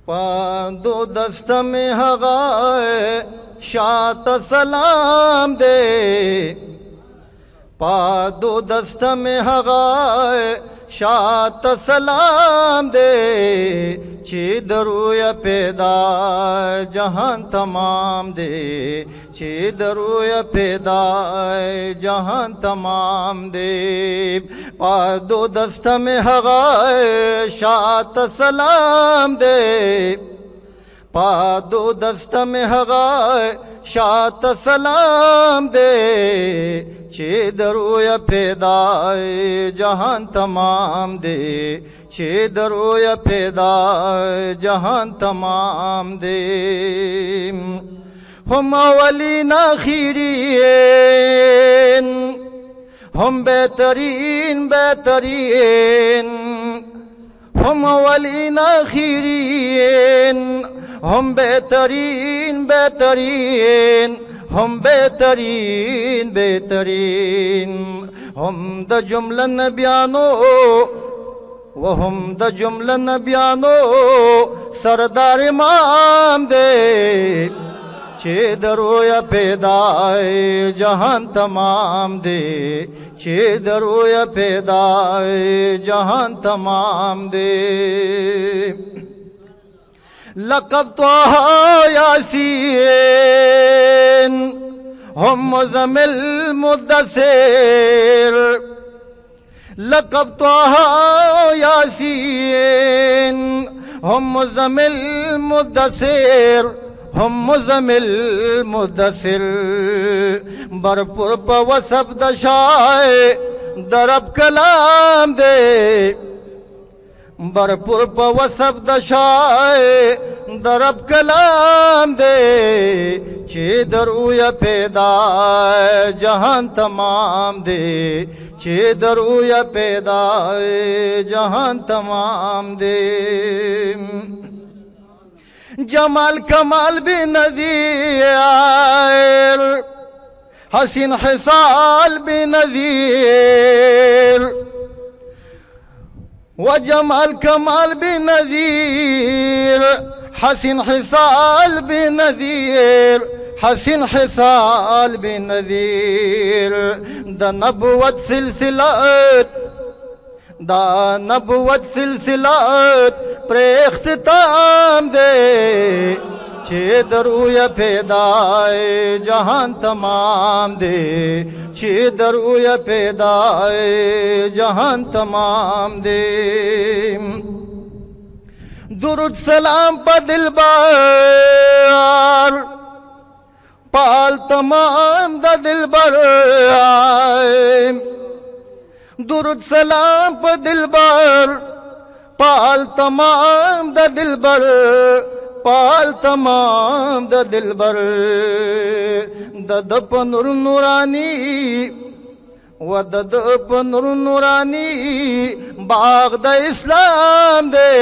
पादो दस्त में हगाए शात सलाम दे, पादो दस्त में हगाए शात सलाम दे, ची दरूय पैदा जहान तमाम दे, ची दरूय पैदा जहान तमाम दे। पादो दस्त में हगाए शात सलाम दे, पादो दस्त में हगाए शात सलाम दे, चे दरूय पैदाए जहान तमाम दे, चे दरूय पैदाए जहान तमाम दे। हम अवलीन आखिरीन, हम बेहतरीन बेहतरीन, हम अवलीन आखिरीन, हम बेहतरीन बेहतरीन, हम बेहतरीन बेहतरीन, हम द जुमलन बयानो व हम द जुमलन बयानो सरदार इमाम दे, चे दरोय पैदाए जहान तमाम दे, चे दरोय पैदाए जहान तमाम दे। लक़ब तो यासीन, हम मुज़म्मिल मुद्दसिर, लक़ब तो यासीन, हम मुज़म्मिल मुद्दसिर, हम मुज़म्मिल मुद्दसिर, भरपूर पवसब दशाए दरब कलाम दे, भरपूर पवसब दशाए दरब कलाम दे, चे दरूय पैदाए जहान तमाम दे, चे दरूय पैदाए जहान तमाम दे। जमाल कमाल भी नज़ीर, हसीन हिसाल भी नज़ीर, व जमाल कमाल भी नज़ीर, हसीन हिसाल भी नज़ीर, हसीन हिसाल भी नज़ीर। द नबुवत सिलसिलात, द नबुवत सिलसिलात प्रे इख्तिताम दे, चे दरूय पैदाए जहान तमाम दे, चे दरूय पैदाए जहान तमाम दे। दुरूद सलाम पर दिलबर पाल तमाम द दिलबर, दुरूद सलाम पर दिलबर पाल तमाम द दिलबर, पाल तमाम द दिलबर। ददप नूर नूरानी व ददप नूर नूरानी बाग द इस्लाम दे,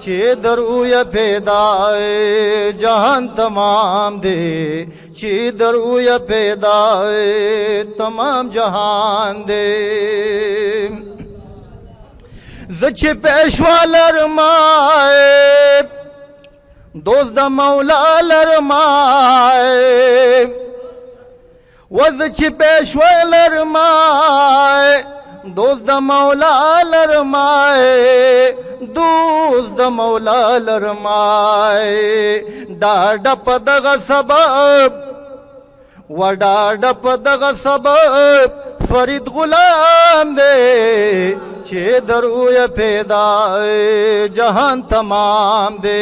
चे दरूय पैदाए जहान तमाम दे, चे दरूय पैदाए तमाम जहान दे। ज़च पेशवा लरमाए दोस्त मौला लरमाए, वज़च पेशवा लरमाए दोस्त मौला लरमाए, दोस्त मौला लरमाए। डाडा पदग सबब व डाडा पदग सबब फरीद गुलाम दे, चे दरूय पैदाए जहान तमाम दे,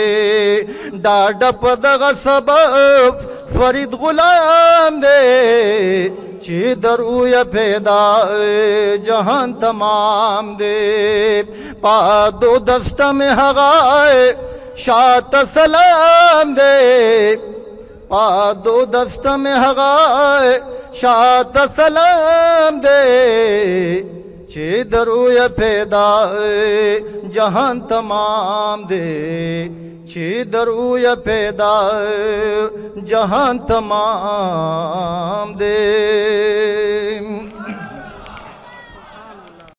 डाडा पदग सबब फरीद गुलाम दे, चे दरूय पैदाए जहान तमाम दे। पादो दस्त में हगाए शात सलाम दे, पादो दस्त में हगाए शात सलाम दे, चे दरूय पैदाए जहान तमाम दे, चे दरूय पैदाए जहान तमाम दे।